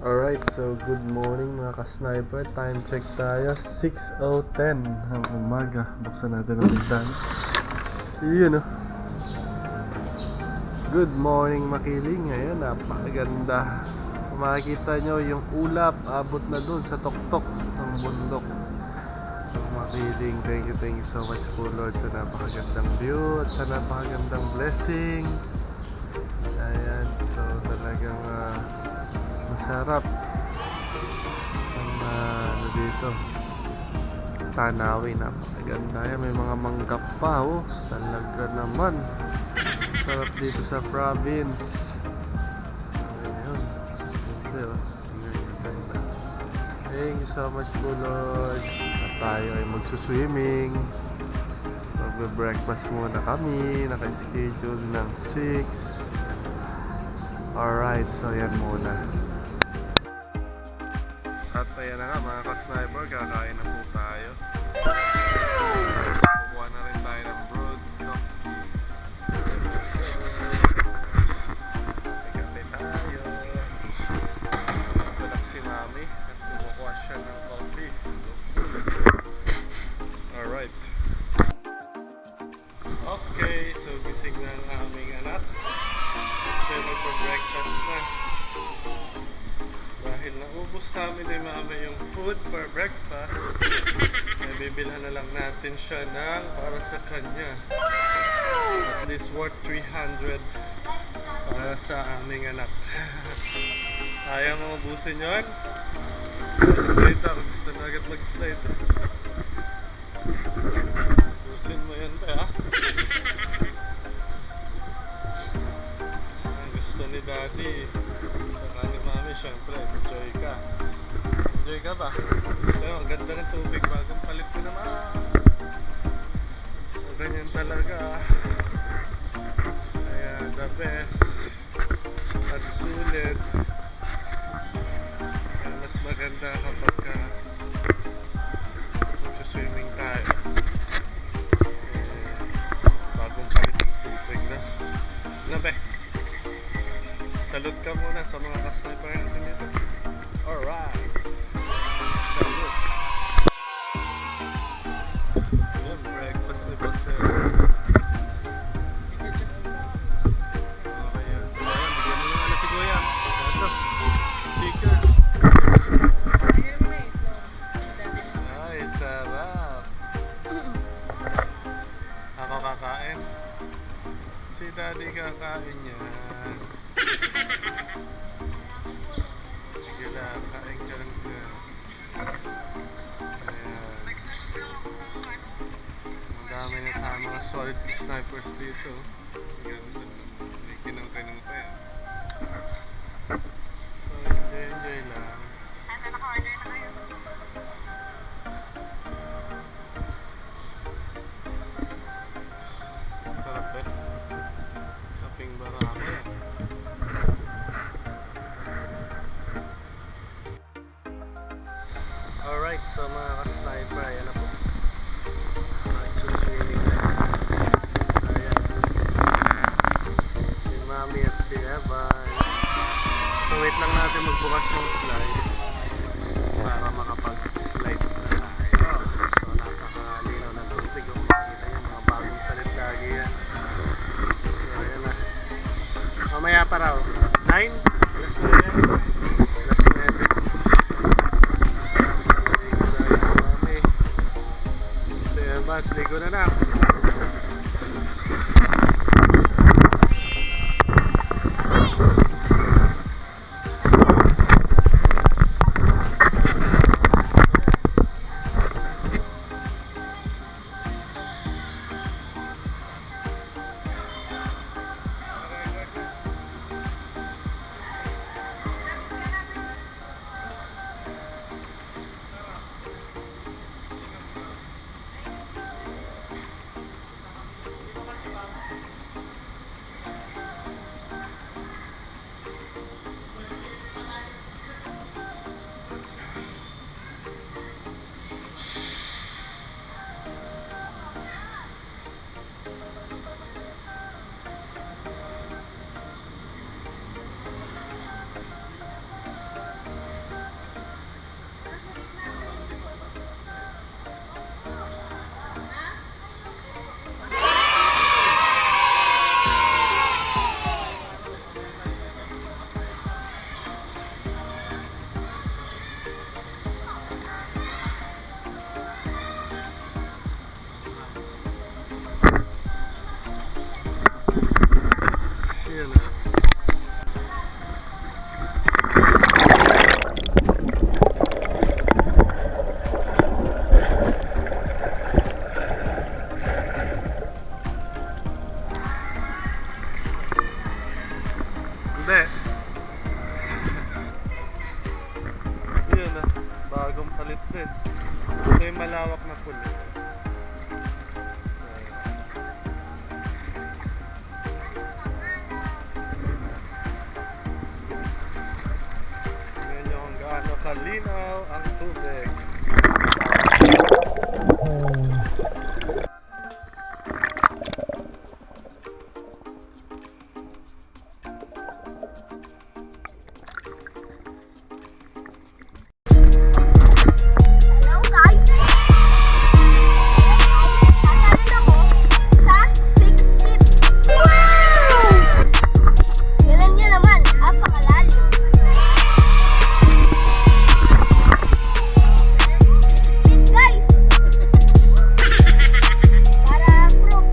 Alright, so good morning mga ka-sniper. Time check tayo, 6:10 ng umaga. Buksan natin ang bintana. Yun oh. Good morning Makiling. Ayan, napakaganda. Kung makikita nyo yung ulap, abot na dun sa tuktok ng bundok. So Makiling, thank you so much po Lord sa napakagandang view at sa napakagandang blessing. Ayan, so talagang masarap ang dito tanawin, napakaganda yan. May mga manggap pa oh, talaga naman sarap dito sa province. Ayun, siyempre oh, ganda. Thank you so much po Lord. At tayo ay magsuswimming, magbe-breakfast muna kami, naka-schedule ng 6. Alright, so yan muna. At ayan na nga mga ka-sniper, kakain na po tayo. Kukuha na rin tayo ng broadcock. Kape tayo. Tulak si mami at kumukuha siya ng coffee. Alright. Okay, so gising na ang aming anak. Kaya magpa-breakfast na. Dahil naubos namin ni mama yung food for breakfast, ay bibilhan na lang natin siya ng para sa kanya. At least worth 300 para sa aming anak. Ayaw mo mabusin yun? Slide ako. Gusto na agad mag-slide. Busin mo yun ba ha? Ang gusto ni daddy. Siyempre, enjoy ka. Enjoy ka ba? Pero ang ganda ng tubig, bagong palit ko naman. Ganyan talaga. Ayan, the best. At sulit. Kaya mas maganda kapag magsaswimming tayo. Bagong palit ng tubig na. Ano ba? Salute ka muna sa mga ka-sniper natin dito. Alright. Salute. Yan, breakfast ni Bosses. Okay yan. So ayan, bigyan mo yung si Kuya. Ito, sticker. Ay, sarap. Ako kakain. Si daddy kakain niya. Sige lang, kain ka lang dyan. Ayan. Madami na tayo mga solid snipers dito. Ganda. May kinang-kinang pa yan. So, enjoy lang. Naka-order na kayo. Sarap eh. Saping barako yan. Alright, so mga ka-sniper, ayan na po. Mag-swimming na. Ayan. Si Mami at si Evan. So wait lang natin magbukas yung slide para makapag-slides na tayo. So napaka-linaw na tubig. Kung makikita nyo, mga bagong palit lagi yan. So ayan na. Mamaya pa raw. 9? Alas 9. Mas ligo na na. din. Ito yung malawak na pool. Tingnan nyo kung gaano kalinaw ang tubig. Hello guys! Tatanin ako sa 6 feet. Wow! Ganun nyo naman, apakalalim. 6 feet guys! Para proof,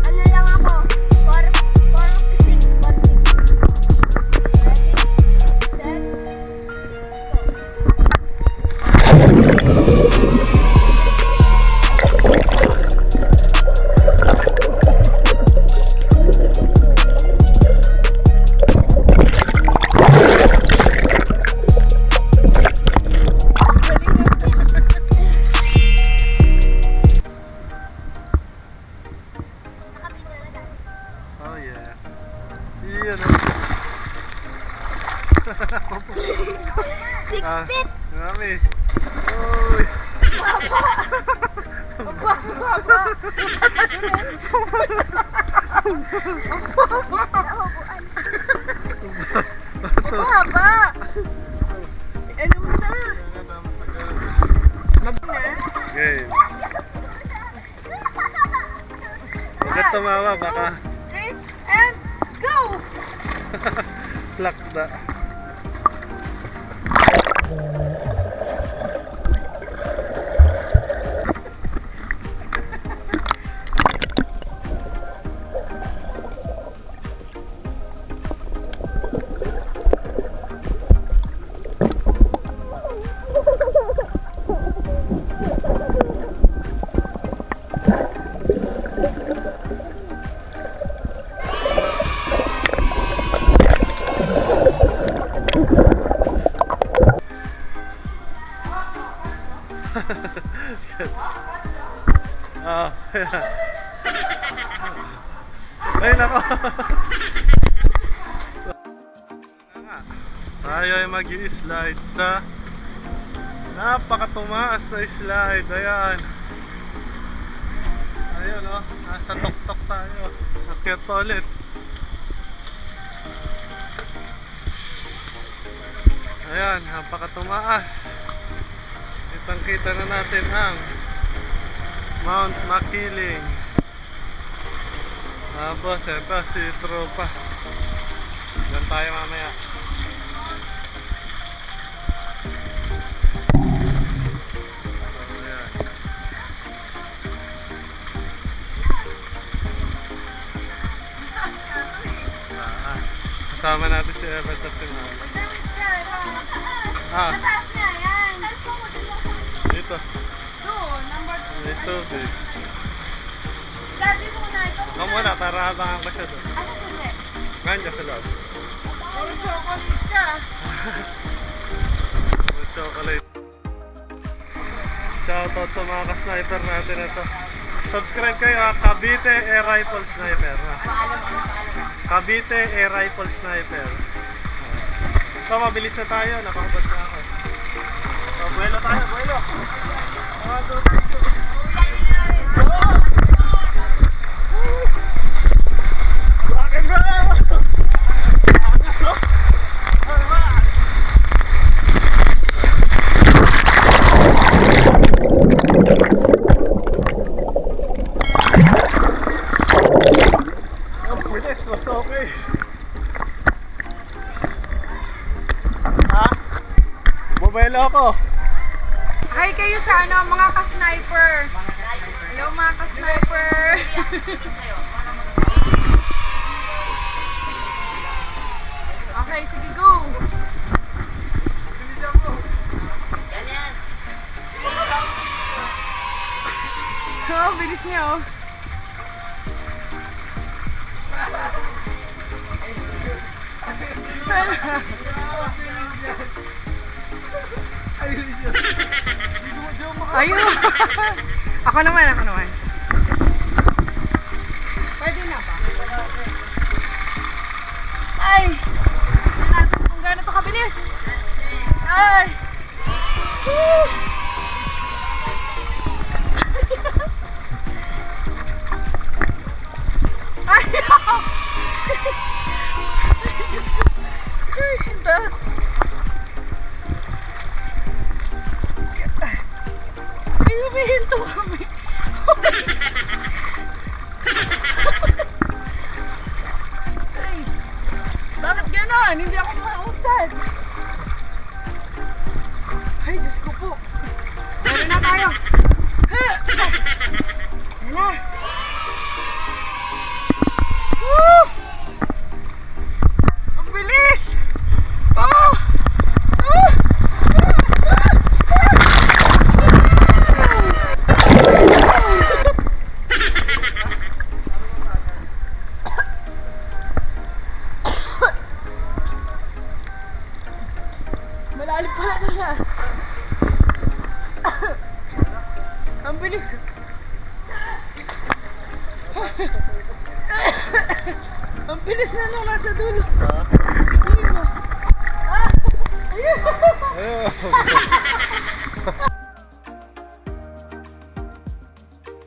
ano lang ako, 4 6. Ready, set, nakabit na na guys. Oh yeah. Iyan 6 feet! Marami. Uy. Baba! Ano mo na? Mag na? Game. Huwag tumawa, baka 3 and go! plakda. Ah, yeah. Ay, nako. Tayo ay mag-i-slide sa napakatumaas na slide. Ayan. Ayun, oh. Nasa tok-tok tayo. Akyat pa ulit. Ayan, napakatumaas. Kitang-kita na natin ang Mount Makiling. Tapos, ito si Tropa. Diyan tayo mamaya. Ayan. Kasama natin si Evans at si Mama. Ah, Mataas nga yan. dito. Doon, number 2. May tubig. Daddy muna, ito Ako muna, para habangan ko siya doon. Asa susi? Nandiyan sa loob. Puro chocolate ka. May chocolate. Shoutout sa mga ka-sniper natin ito. Subscribe kayo ha, Cavite Air Rifle Sniper. Cavite Air Rifle Sniper. So, mabilis na tayo. Nakakabot na ako. So, buwelo tayo, buwelo. Bakit ba? Angas oh! Ang pulis, mas okay. Ha? Bubuelo ako. Hi kayo sa ano, mga ka-sniper. Hello mga ka-sniper. Okay, sige go. Oh, bilis niya oh. Ayun. Ako naman. Pwede na ba? Ay! Tignan natin kung gaano ito kabilis. Ay! Woo! Ay! Diyos ko. Ay, das. Ay, humihinto kami. Ay, bakit ganon? Hindi ako mausad. Ay, Diyos ko po. Meron na tayo. Ayan na. Woo! Ang bilis! Oh! Oh! Malalim pala ito na. Ang bilis. Ang bilis na nung nasa dulo. Ayun. Ah! Ayun. Ayun.